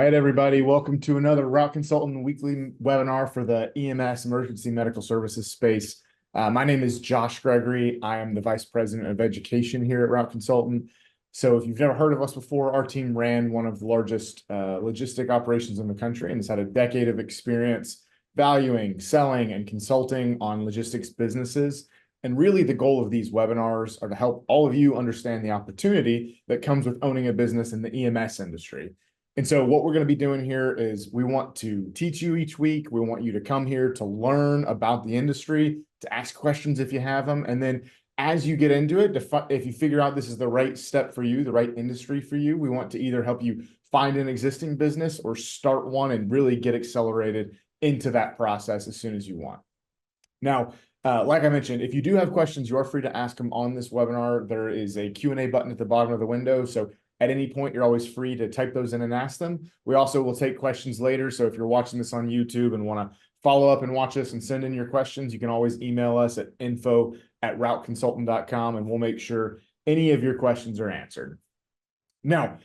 right, everybody. Welcome to another Route Consultant weekly webinar for the EMS Emergency Medical Services space. My name is Josh Gregory. I am the Vice President of Education here at Route Consultant. So if you've never heard of us before, our team ran one of the largest logistic operations in the country and has had a decade of experience valuing, selling, and consulting on logistics businesses. And really, the goal of these webinars are to help all of you understand the opportunity that comes with owning a business in the EMS industry. And so what we're going to be doing here is we want to teach you each week. We want you to come here to learn about the industry, to ask questions if you have them. And then as you get into it, if you figure out this is the right step for you, the right industry for you, we want to either help you find an existing business or start one and really get accelerated into that process as soon as you want. Now, like I mentioned, if you do have questions, you are free to ask them on this webinar. There is a Q&A button at the bottom of the window. So at any point, you're always free to type those in and ask them. We also will take questions later. So if you're watching this on YouTube and want to follow up and watch us and send in your questions, you can always email us at info@routeconsultant.com and we'll make sure any of your questions are answered. Now,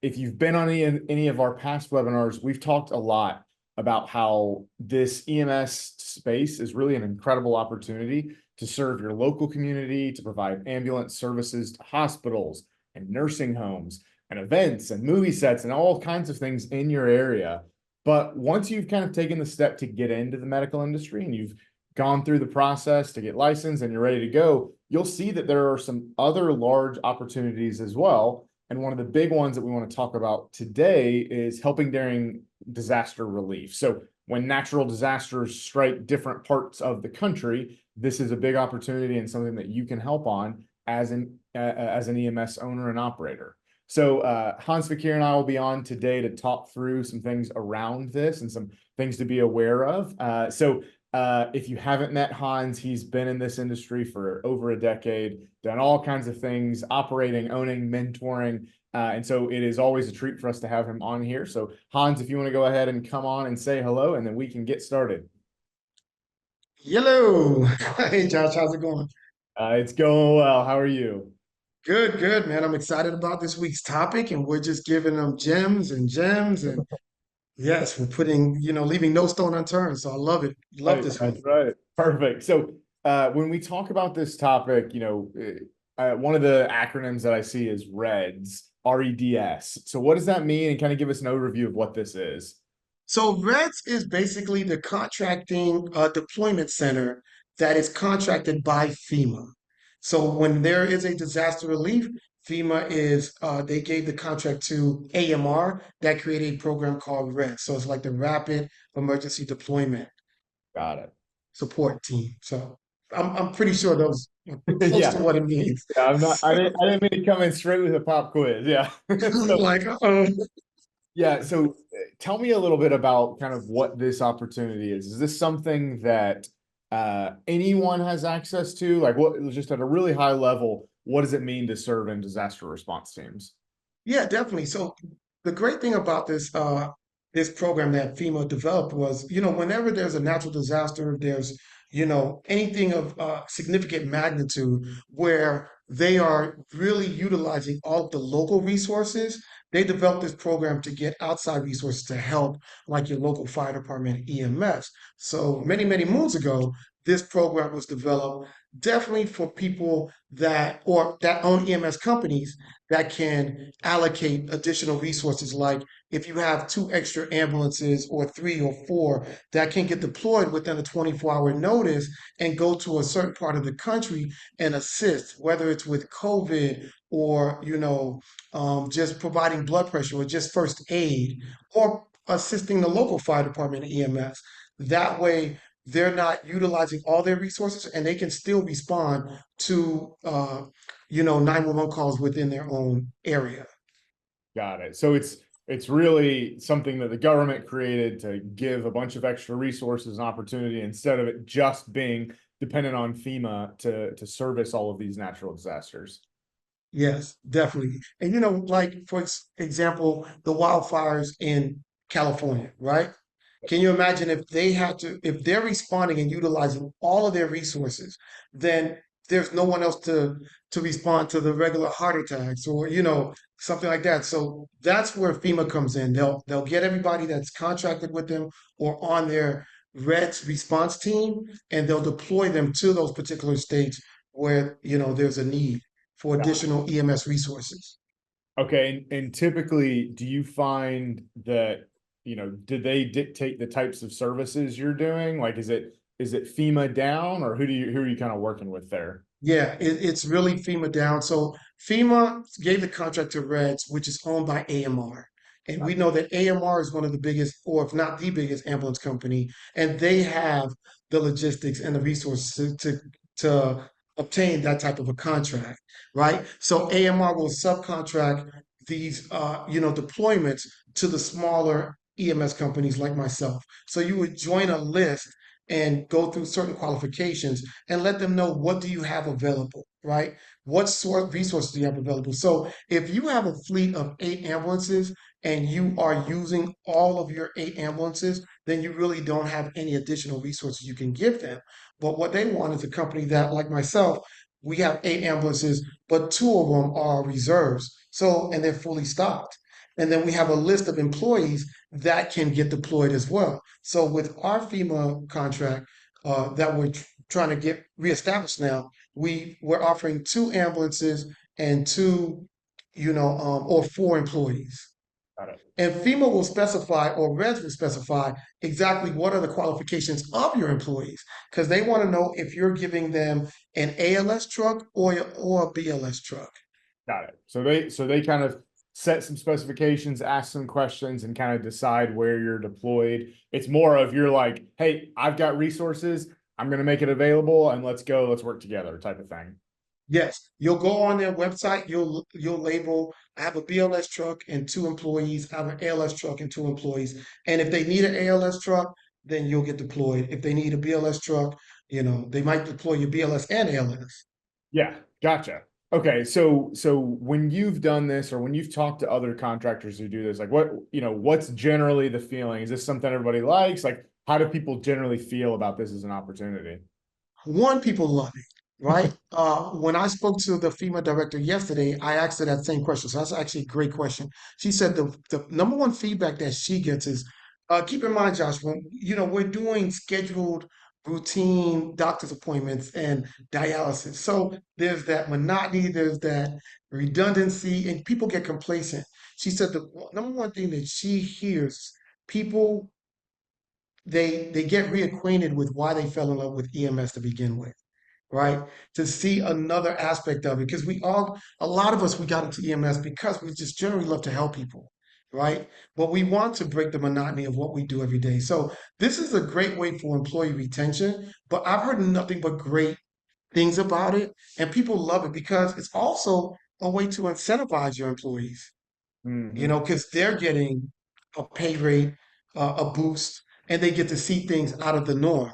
if you've been on any of our past webinars, we've talked a lot about how this EMS space is really an incredible opportunity to serve your local community, to provide ambulance services to hospitals and nursing homes and events and movie sets and all kinds of things in your area. But once you've kind of taken the step to get into the medical industry and you've gone through the process to get licensed and you're ready to go, you'll see that there are some other large opportunities as well. And one of the big ones that we want to talk about today is helping during disaster relief. So when natural disasters strike different parts of the country, this is a big opportunity and something that you can help on as an EMS owner and operator. So Hans Fakir and I will be on today to talk through some things around this and some things to be aware of. If you haven't met Hans, he's been in this industry for over a decade, done all kinds of things, operating, owning, mentoring. And so it is always a treat for us to have him on here. So Hans, if you want to go ahead and come on and say hello, and then we can get started. Hello. Hey Josh, how's it going? It's going well. How are you? Good, good, man. I'm excited about this week's topic, and we're just giving them gems and gems. And yes, we're leaving no stone unturned. So I love it. Love Right, this that's one. right. Perfect. So when we talk about this topic, one of the acronyms that I see is REDS, REDS. So what does that mean? And kind of give us an overview of what this is. So REDS is basically the contracting deployment center that is contracted by FEMA. So when there is a disaster relief, FEMA they gave the contract to AMR that created a program called REDS. So it's like the Rapid Emergency Deployment Got it. Support Team. So I'm pretty sure those are close to Yeah. what it means. Yeah, I didn't mean to come in straight with a pop quiz. Yeah. I'm So like, yeah, so tell me a little bit about kind of what this opportunity is. Is this something that anyone has access to? Like what just at a really high level, what does it mean to serve in disaster response teams? yeah, definitely. So the great thing about this program that FEMA developed was, whenever there's a natural disaster, there's, anything of significant magnitude where they are really utilizing all of the local resources, they developed this program to get outside resources to help, like your local fire department, EMS. So many, many moons ago, this program was developed definitely for people that own EMS companies that can allocate additional resources. Like if you have two extra ambulances or three or four that can get deployed within a 24-hour notice and go to a certain part of the country and assist, whether it's with COVID or, just providing blood pressure or just first aid or assisting the local fire department and EMS. That way, they're not utilizing all their resources and they can still respond to 911 calls within their own area. Got it. So it's really something that the government created to give a bunch of extra resources and opportunity instead of it just being dependent on FEMA to service all of these natural disasters. Yes, definitely. And like for example, the wildfires in California, right? Can you imagine if they're responding and utilizing all of their resources, then there's no one else to respond to the regular heart attacks or something like that. So that's where FEMA comes in. They'll get everybody that's contracted with them or on their REDS response team, and they'll deploy them to those particular states where there's a need for additional EMS resources. Okay, and typically, do you find that, do they dictate the types of services you're doing? Like, is it FEMA down, or who are you kind of working with there? Yeah, it's really FEMA down. So FEMA gave the contract to Reds, which is owned by AMR. And we know that AMR is one of the biggest, or if not the biggest, ambulance company, and they have the logistics and the resources to obtain that type of a contract, right? So AMR will subcontract these, deployments to the smaller EMS companies like myself. So you would join a list and go through certain qualifications and let them know what do you have available, right? What sort of resources do you have available? So if you have a fleet of 8 ambulances and you are using all of your 8 ambulances, then you really don't have any additional resources you can give them. But what they want is a company that, like myself, we have 8 ambulances, but 2 of them are reserves. So, and they're fully stocked. And then we have a list of employees that can get deployed as well. So with our FEMA contract that we're trying to get reestablished now, we're offering 2 ambulances and or 4 employees. Got it. And FEMA will specify, or REDS will specify exactly what are the qualifications of your employees, because they want to know if you're giving them an ALS truck or a BLS truck. Got it. So they kind of set some specifications, ask some questions, and kind of decide where you're deployed. It's more of you're like, hey, I've got resources, I'm going to make it available, and let's go, let's work together, type of thing. Yes, you'll go on their website, you'll label, I have a BLS truck and 2 employees, I have an ALS truck and 2 employees. And if they need an ALS truck, then you'll get deployed. If they need a BLS truck, they might deploy your BLS and ALS. Yeah, gotcha. Okay, so when you've done this, or when you've talked to other contractors who do this, like what's generally the feeling? Is this something everybody likes? Like, how do people generally feel about this as an opportunity? One, people love it, right? When I spoke to the FEMA director yesterday, I asked her that same question. So that's actually a great question. She said the number one feedback that she gets is, keep in mind, Josh, when we're doing scheduled routine doctor's appointments and dialysis. So there's that monotony, there's that redundancy, and people get complacent. She said the number one thing that she hears, people they get reacquainted with why they fell in love with EMS to begin with, right? To see another aspect of it. Because a lot of us, we got into EMS because we just generally love to help people, right? But we want to break the monotony of what we do every day. So this is a great way for employee retention, but I've heard nothing but great things about it. And people love it because it's also a way to incentivize your employees, Hmm. because they're getting a pay rate, a boost, and they get to see things out of the norm.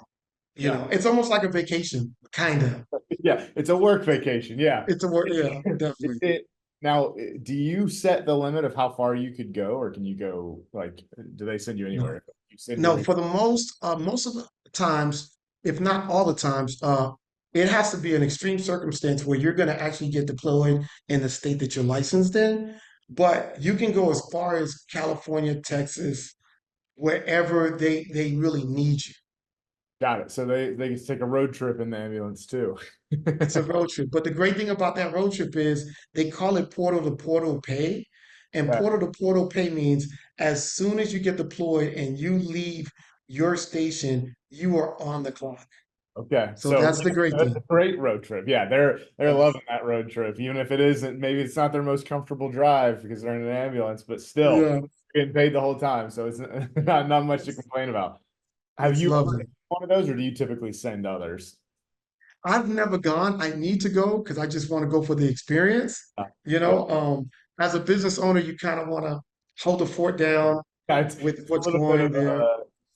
Yeah. It's almost like a vacation, kind of. Yeah, it's a work vacation. Yeah. It's a word, yeah, Is definitely. it now, do you set the limit of how far you could go, or can you go like, do they send you No, anywhere? You send your no. own. For the most of the times, if not all the times, it has to be an extreme circumstance where you're going to actually get deployed in the state that you're licensed in. But you can go as far as California, Texas, wherever they really need you. Got it. So they can take a road trip in the ambulance too. It's a road trip. But the great thing about that road trip is they call it portal to portal pay. And Yeah. portal to portal pay means as soon as you get deployed and you leave your station, you are on the clock. Okay. So So that's the great that's a thing. great road trip. Yeah, they're Yes. loving that road trip, even if it isn't, maybe it's not their most comfortable drive because they're in an ambulance, but still Yeah, getting paid the whole time. So it's not much to it's, complain about. Have it's you ever lovely. been one of those, or do you typically send others? I've never gone. I need to go because I just want to go for the experience. You Yeah. know, um, as a business owner, you kind of want to hold the fort down Yeah, with it's a what's little going bit on of there.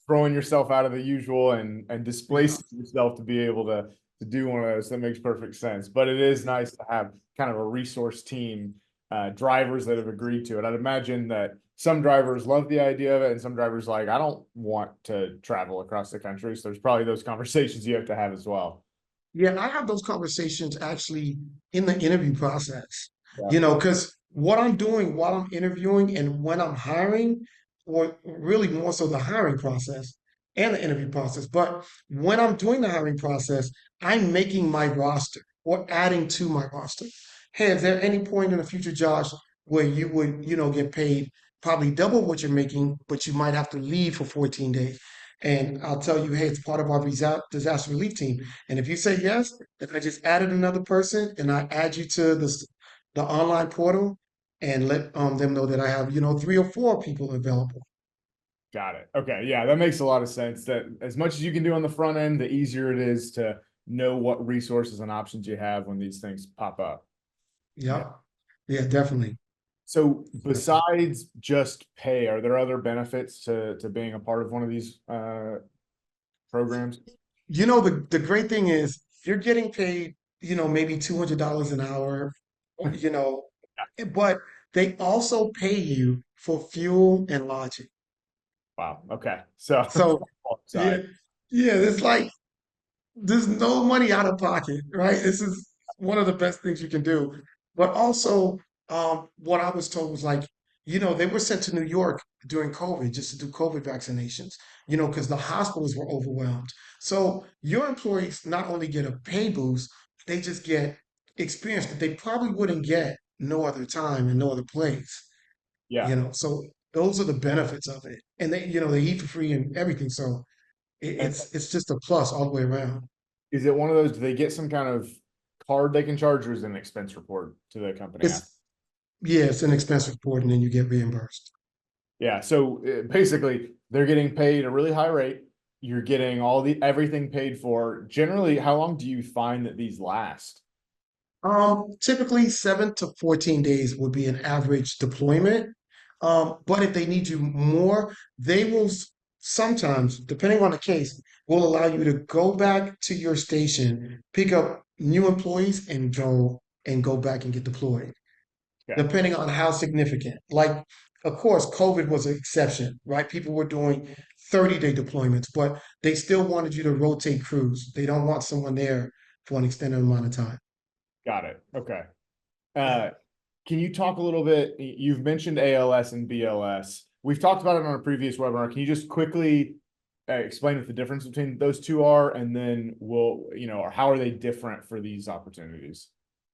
throwing yourself out of the usual and Yeah, displacing yourself to be able to do one of those. That makes perfect sense. But it is nice to have kind of a resource team, drivers that have agreed to it. I'd imagine that some drivers love the idea of it, and some drivers like, I don't want to travel across the country. So there's probably those conversations you have to have as well. Yeah, I have those conversations actually in the interview process, Yeah. because what I'm doing while I'm interviewing and when I'm hiring, or really more so the hiring process and the interview process, but when I'm doing the hiring process, I'm making my roster or adding to my roster. Hey, is there any point in the future, Josh, where you would, get paid probably double what you're making, but you might have to leave for 14 days? And I'll tell you, hey, it's part of our disaster relief team. And if you say yes, then I just added another person and I add you to the online portal and let them know that I have, 3 or 4 people available. Got it. Okay. Yeah, that makes a lot of sense. That as much as you can do on the front end, the easier it is to know what resources and options you have when these things pop up. Yeah. Yeah. Yeah, definitely. So besides just pay, are there other benefits to being a part of one of these programs? The great thing is you're getting paid, maybe $200 an hour, you know, but they also pay you for fuel and lodging. Wow. Okay. So So yeah, side. yeah, it's like there's no money out of pocket, right? This is one of the best things you can do. But also, what I was told was like, they were sent to New York during COVID just to do COVID vaccinations, because the hospitals were overwhelmed. So your employees not only get a pay boost, they just get experience that they probably wouldn't get no other time and no other place, Yeah. So those are the benefits of it. And they eat for free and everything. So And it's just a plus all the way around. is it one of those, do they get some kind of card they can charge or is it an expense report to the company after? It's Yeah, it's an expense report and then you get reimbursed. Yeah. So basically they're getting paid a really high rate. You're getting all the everything paid for. Generally, how long do you find that these last? Typically 7 to 14 days would be an average deployment. But if they need you more, they will sometimes, depending on the case, will allow you to go back to your station, pick up new employees and go back and get deployed, Okay. depending on how significant. Like, of course, COVID was an exception, right? People were doing 30-day deployments, but they still wanted you to rotate crews. They don't want someone there for an extended amount of time. Got it. Okay. Yeah. Uh, can you talk a little bit? You've mentioned ALS and BLS. We've talked about it on a previous webinar. Can you just quickly explain what the difference between those two are, and then or how are they different for these opportunities?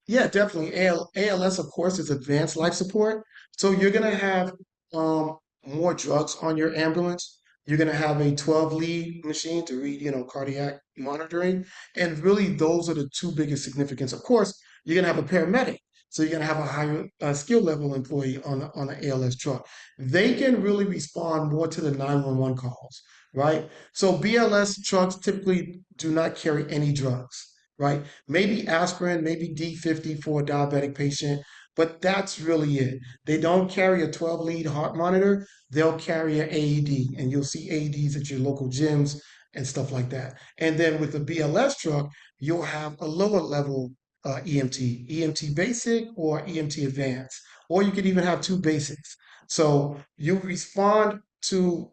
Yeah, definitely. ALS, of course, is advanced life support. So you're going to have more drugs on your ambulance. You're going to have a 12 lead machine to read, cardiac monitoring. And really, those are the two biggest significance. Of course, you're going to have a paramedic. So you're going to have a higher skill level employee on the ALS truck. They can really respond more to the 911 calls, right? So BLS trucks typically do not carry any drugs, right? Maybe aspirin, maybe D50 for a diabetic patient, but that's really it. They don't carry a 12 lead heart monitor, they'll carry an AED, and you'll see AEDs at your local gyms and stuff like that. And then with the BLS truck, you'll have a lower level EMT basic or EMT advanced, or you could even have two basics. So you respond to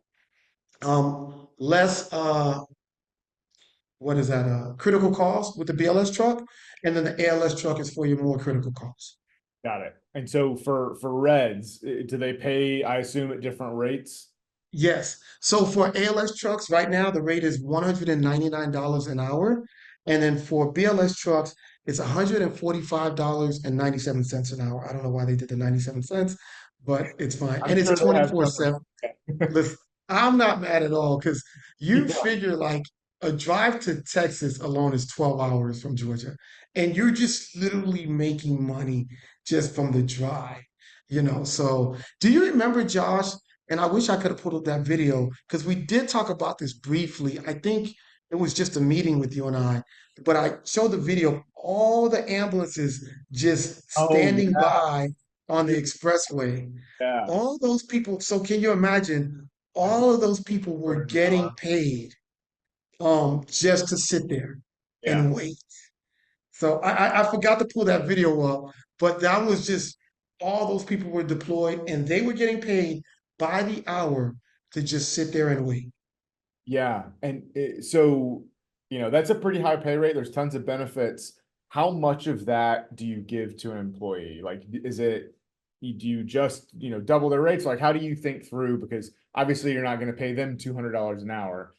less what is that? Critical calls with the BLS truck, and then the ALS truck is for your more critical calls. Got it. And so for Reds, do they pay, I assume, at different rates? Yes. So for ALS trucks, right now the rate is $199 an hour, and then for BLS trucks, it's $145.97 an hour. I don't know why they did the 97 cents, but it's fine, I'm and it's sure they have 24/7. some. Listen, I'm not mad at all because you Yeah. figure like a drive to Texas alone is 12 hours from Georgia, and you're just literally making money just from the drive, So, do you remember, Josh? And I wish I could have pulled up that video because we did talk about this briefly. I think it was just a meeting with you and I, but I showed the video of all the ambulances just Oh standing yeah. by on the Yeah. expressway. Yeah. All those people, so can you imagine I all of those people were remember getting now. paid just to sit there Yeah. and wait. So I forgot to pull that video up, but that was just all those people were deployed and they were getting paid by the hour to just sit there and wait. Yeah. And so that's a pretty high pay rate. There's tons of benefits. How much of that do you give to an employee? Like, do you just, double their rates? Like, how do you think through? Because obviously you're not going to pay them $200 an hour.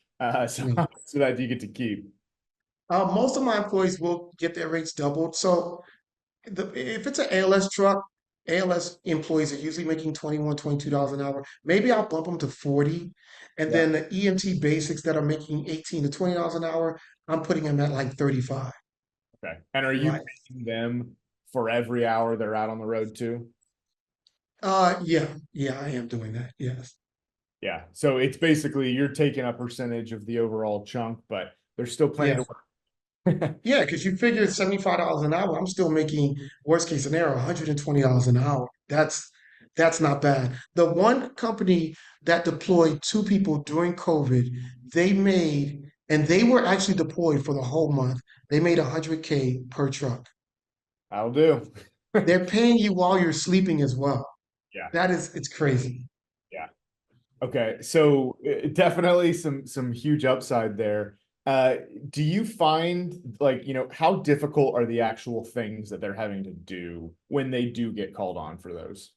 So Mm. how much of that do you get to keep? Most of my employees will get their rates doubled. So if it's an ALS truck, ALS employees are usually making 21, $22 an hour. Maybe I'll bump them to 40. And Yeah. then the EMT basics that are making 18 to $20 an hour, I'm putting them at like 35. Okay. And are you Right. paying them for every hour they're out on the road too? Yeah, yeah, I am doing that. Yes. Yeah. So it's basically you're taking a percentage of the overall chunk, but there's still plenty to Yes. work. Yeah, because you figure $75 an hour, I'm still making worst case scenario, $120 an hour. That's not bad. The one company that deployed two people during COVID, they made, and they were actually deployed for the whole month. They made 100K per truck. I'll do. They're paying you while you're sleeping as well. Yeah. It's crazy. Yeah. Okay. So definitely some huge upside there. Uh, do you find like, how difficult are the actual things that they're having to do when they do get called on for those?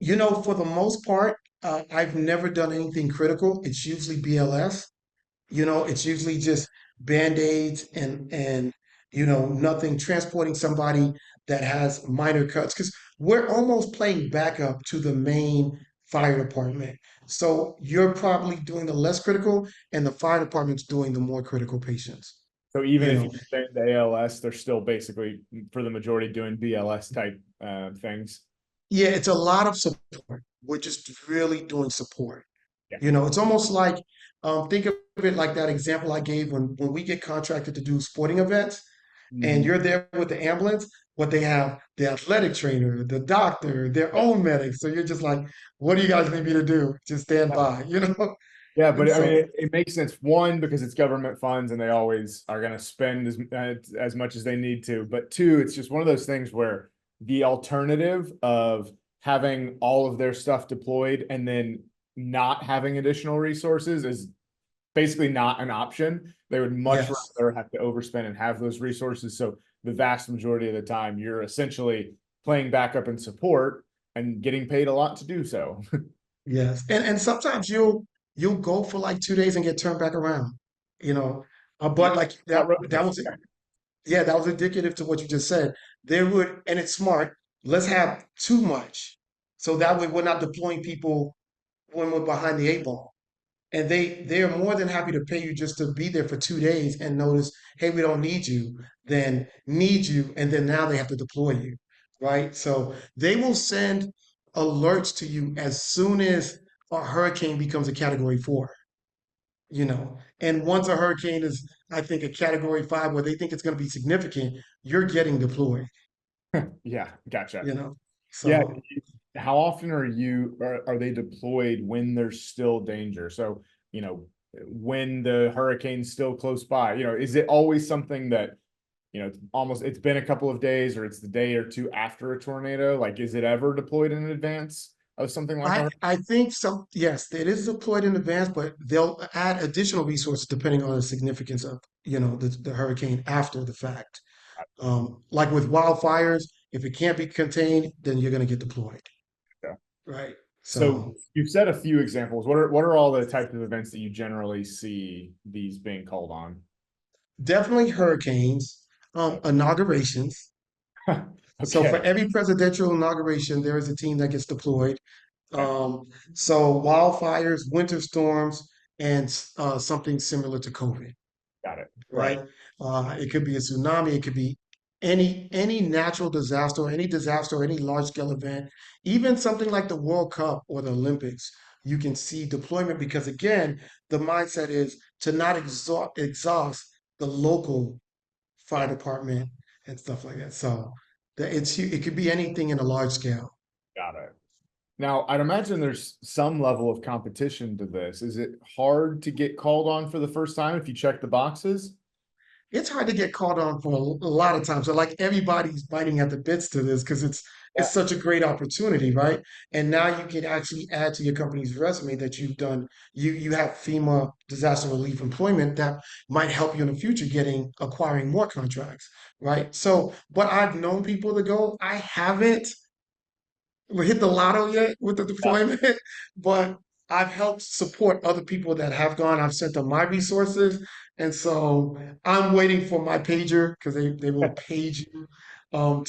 For the most part, I've never done anything critical. It's usually BLS. It's usually just band-aids and nothing transporting somebody that has minor cuts because we're almost playing backup to the main Yeah. fire department. So you're probably doing the less critical and the fire department's doing the more critical patients. So even You if you know, send the ALS, they're still basically for the majority doing BLS type things. yeah, it's a lot of support. We're just really doing support. Yeah. It's almost like think of it like that example I gave when we get contracted to do sporting events and Mhm. you're there with the ambulance, but they have the athletic trainer, the doctor, their Yeah. own medics. So you're just like, what do you guys need me to do? Just stand by. Yeah, but And I mean, so, it makes sense. One, because it's government funds and they always are going to spend as much as they need to. But two, it's just one of those things where the alternative of having all of their stuff deployed and then not having additional resources is basically not an option. They would much yes, rather have to overspend and have those resources. So the vast majority of the time, you're essentially playing backup and support and getting paid a lot to do so. yes. And sometimes you'll go for like 2 days and get turned back around, you know. Yeah, But like that that road. that was yeah, that was indicative to what you just said. And it's smart. Let's have too much. So that way we're not deploying people when we're behind the eight ball. And they're more than happy to pay you just to be there for 2 days and notice, hey, we don't need you, then need you, and then now they have to deploy you, right? So they will send alerts to you as soon as a hurricane becomes a category 4. And once a hurricane is, I think, a category 5 where they think it's going to be significant, you're getting deployed, Yeah, gotcha. you know. Yeah. So How often are they deployed when there's still danger? So, when the hurricane's still close by, is it always something that, it's been a couple of days or it's the day or two after a tornado? Like, is it ever deployed in advance of something like a I think some, yes, it is deployed in advance, but they'll add additional resources depending on the significance of, the hurricane after the fact. Like with wildfires, if it can't be contained, then you're going to get deployed, hurricane? right? So So you've said a few examples. What are all the types of events that you generally see these being called on? definitely hurricanes, inaugurations. So for Okay, every presidential inauguration, there is a team that gets deployed. okay, Um, so wildfires, winter storms, and something similar to COVID, got it. Right. right? It could be a tsunami, it could be any natural disaster, any disaster, any large scale event, even something like the World Cup or the Olympics. You can see deployment because again, the mindset is to not exhaust the local fire Yeah, department and stuff like that. So it could be anything in a large scale. got it. Now, I'd imagine there's some level of competition to this. Is it hard to get called on for the first time if you check the boxes? it's hard to get called on for a lot of times. So like everybody's biting at the bits to this because it's Yeah. such a great opportunity, right? And now you can actually add to your company's resume that you've done. You have FEMA disaster relief employment that might help you in the future acquiring more contracts, right? So, but I've known people to go. I haven't hit the lotto yet with the Yeah. deployment, but I've helped support other people that have gone. I've sent them my resources. And so I'm waiting for my pager because they will page you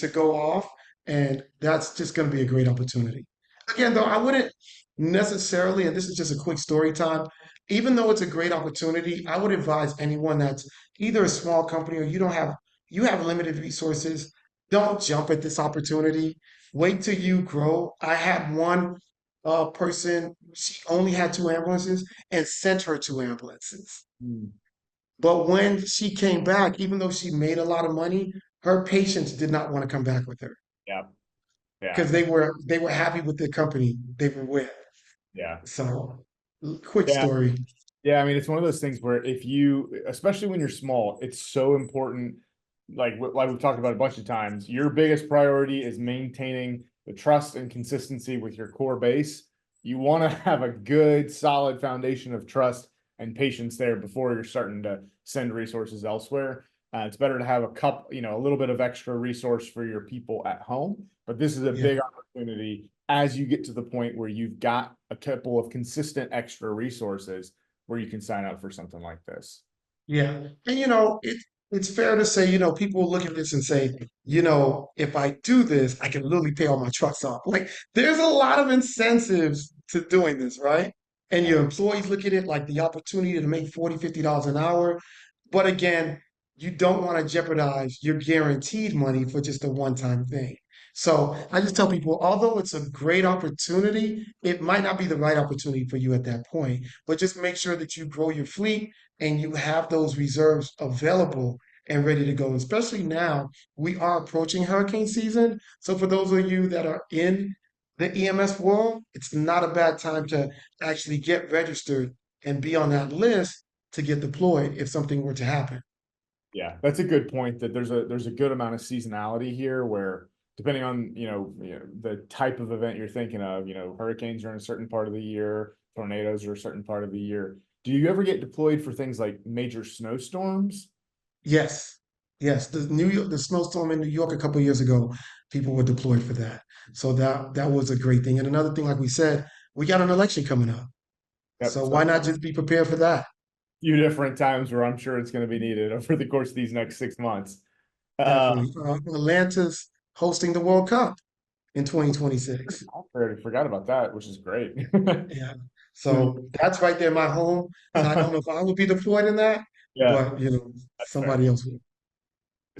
to go off. And that's just going to be a great opportunity. Again, though, I wouldn't necessarily, and this is just a quick story time, even though it's a great opportunity, I would advise anyone that's either a small company or you have limited resources, don't jump at this opportunity. Wait till you grow. I had one person, she only had two ambulances and sent her two ambulances. Mm. But when she came back, even though she made a lot of money, her patients did not want to come back with her Yeah. Yeah. because they were happy with the company they were with. Yeah. So, quick Yeah. story. Yeah, I mean, it's one of those things where if you, especially when you're small, it's so important. Like we've talked about a bunch of times, your biggest priority is maintaining the trust and consistency with your core base. You want to have a good, solid foundation of trust and patience there before you're starting to send resources elsewhere. It's better to have a little bit of extra resource for your people at home. But this is a Yeah. big opportunity as you get to the point where you've got a couple of consistent extra resources where you can sign up for something like this. Yeah. And it's fair to say, people will look at this and say, if I do this, I can literally pay all my trucks off. Like there's a lot of incentives to doing this, right? And Yeah. your employees look at it like the opportunity to make $40, $50 an hour. But again, you don't want to jeopardize your guaranteed money for just a one-time thing. So I just tell people, although it's a great opportunity, it might not be the right opportunity for you at that point. But just make sure that you grow your fleet and you have those reserves available and ready to go. Especially now, we are approaching hurricane season. So for those of you that are in the EMS world, it's not a bad time to actually get registered and be on that list to get deployed if something were to happen. Yeah, that's a good point that there's a good amount of seasonality here where depending on, the type of event you're thinking of, hurricanes are in a certain part of the year, tornadoes are a certain part of the year. Do you ever get deployed for things like major snowstorms? Yes, yes. The snowstorm in New York a couple of years ago, people were deployed for that. So that was a great thing. And another thing, like we said, we got an election coming up. Yep. So So why not just be prepared for that? few different times where I'm sure it's going to be needed over the course of these next 6 months. Uh, Definitely. Atlanta's hosting the World Cup in 2026. I already forgot about that, which is great. Yeah. So, So that's right there, my home. So I don't know if I would be deployed in that, yeah, but that's fair. somebody else would.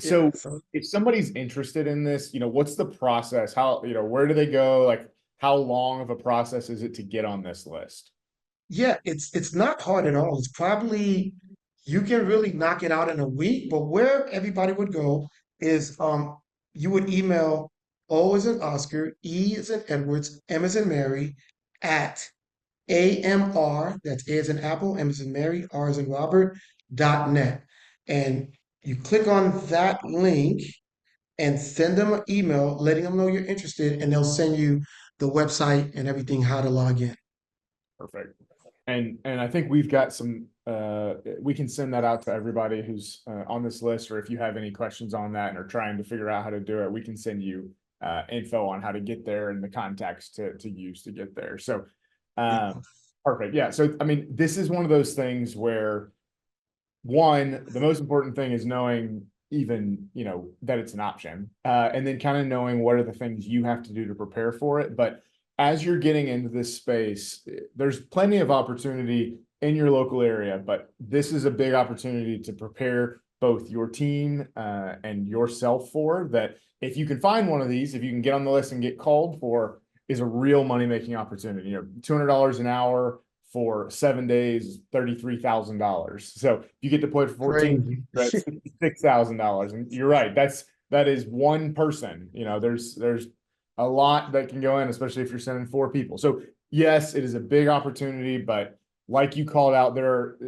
Yeah. So So if somebody's interested in this, what's the process? How, where do they go? Like, how long of a process is it to get on this list? yeah, it's not hard at all. It's probably you can really knock it out in a week, but where everybody would go is you would email O as in Oscar, E as in Edwards, M as in Mary at AMR, that's A as in Apple, M as in Mary, R as in Robert, .net. And you click on that link and send them an email letting them know you're interested, and they'll send you the website and everything how to log in. Perfect. And I think we've got we can send that out to everybody who's on this list, or if you have any questions on that and are trying to figure out how to do it, we can send you info on how to get there and the contacts to use to get there. So Yeah. perfect. Yeah. So I mean, this is one of those things where the most important thing is knowing even, that it's an option. And then kind of knowing what are the things you have to do to prepare for it. But as you're getting into this space, there's plenty of opportunity in your local area, but this is a big opportunity to prepare both your team and yourself for that. If you can find one of these, if you can get on the list and get called for, is a real money making opportunity. $200 an hour for 7 days, $33,000. So if you get deployed for 14, Crazy. that's $66,000. And you're right, that is one person. There's a lot that can go in, especially if you're sending 4 people. So yes, it is a big opportunity, but like you called out, there are,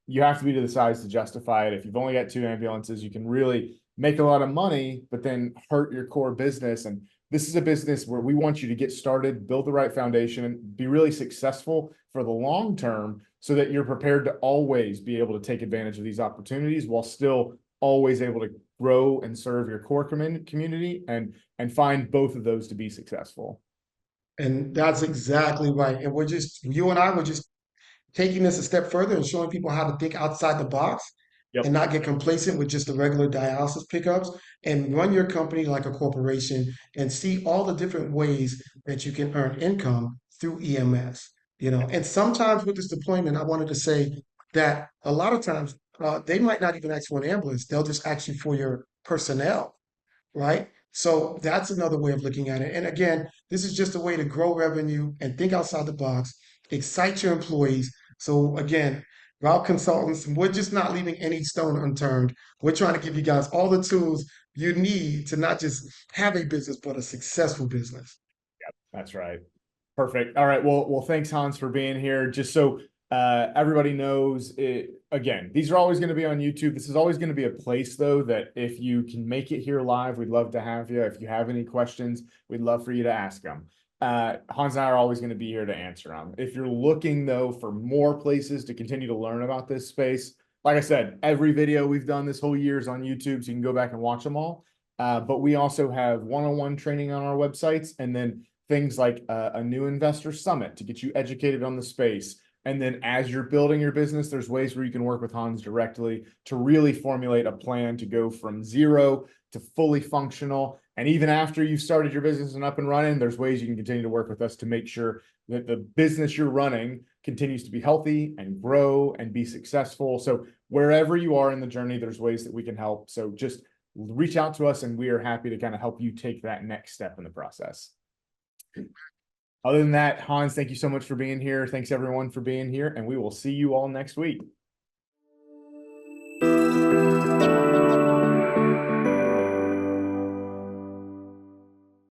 you have to be to the size to justify it. If you've only got 2 ambulances, you can really make a lot of money, but then hurt your core business. And this is a business where we want you to get started, build the right foundation, and be really successful for the long term so that you're prepared to always be able to take advantage of these opportunities while still always able to grow and serve your core community and find both of those to be successful. And that's exactly right. And you and I were just taking this a step further and showing people how to think outside the box and Yep. not get complacent with just the regular dialysis pickups and run your company like a corporation and see all the different ways that you can earn income through EMS. And sometimes with this deployment, I wanted to say that a lot of times they might not even ask for an ambulance. They'll just ask you for your personnel, right? So that's another way of looking at it. And again, this is just a way to grow revenue and think outside the box, excite your employees. So again, route consultants, we're just not leaving any stone unturned. We're trying to give you guys all the tools you need to not just have a business, but a successful business. That's right. Perfect. All right. Well, thanks, Hans, for being here. Just so everybody knows it, again, these are always going to be on YouTube. This is always going to be a place, though, that if you can make it here live, we'd love to have you. If you have any questions, we'd love for you to ask them. Hans and I are always going to be here to answer them. If you're looking, though, for more places to continue to learn about this space, like I said, every video we've done this whole year is on YouTube, so you can go back and watch them all. But we also have one-on-one training on our websites, and then things like a new investor summit to get you educated on the space. And then as you're building your business, there's ways where you can work with Hans directly to really formulate a plan to go from zero to fully functional. And even after you've started your business and up and running, there's ways you can continue to work with us to make sure that the business you're running continues to be healthy and grow and be successful. So wherever you are in the journey, there's ways that we can help. So just reach out to us and we are happy to kind of help you take that next step in the process. Other than that, Hans, thank you so much for being here. Thanks everyone for being here, and we will see you all next week.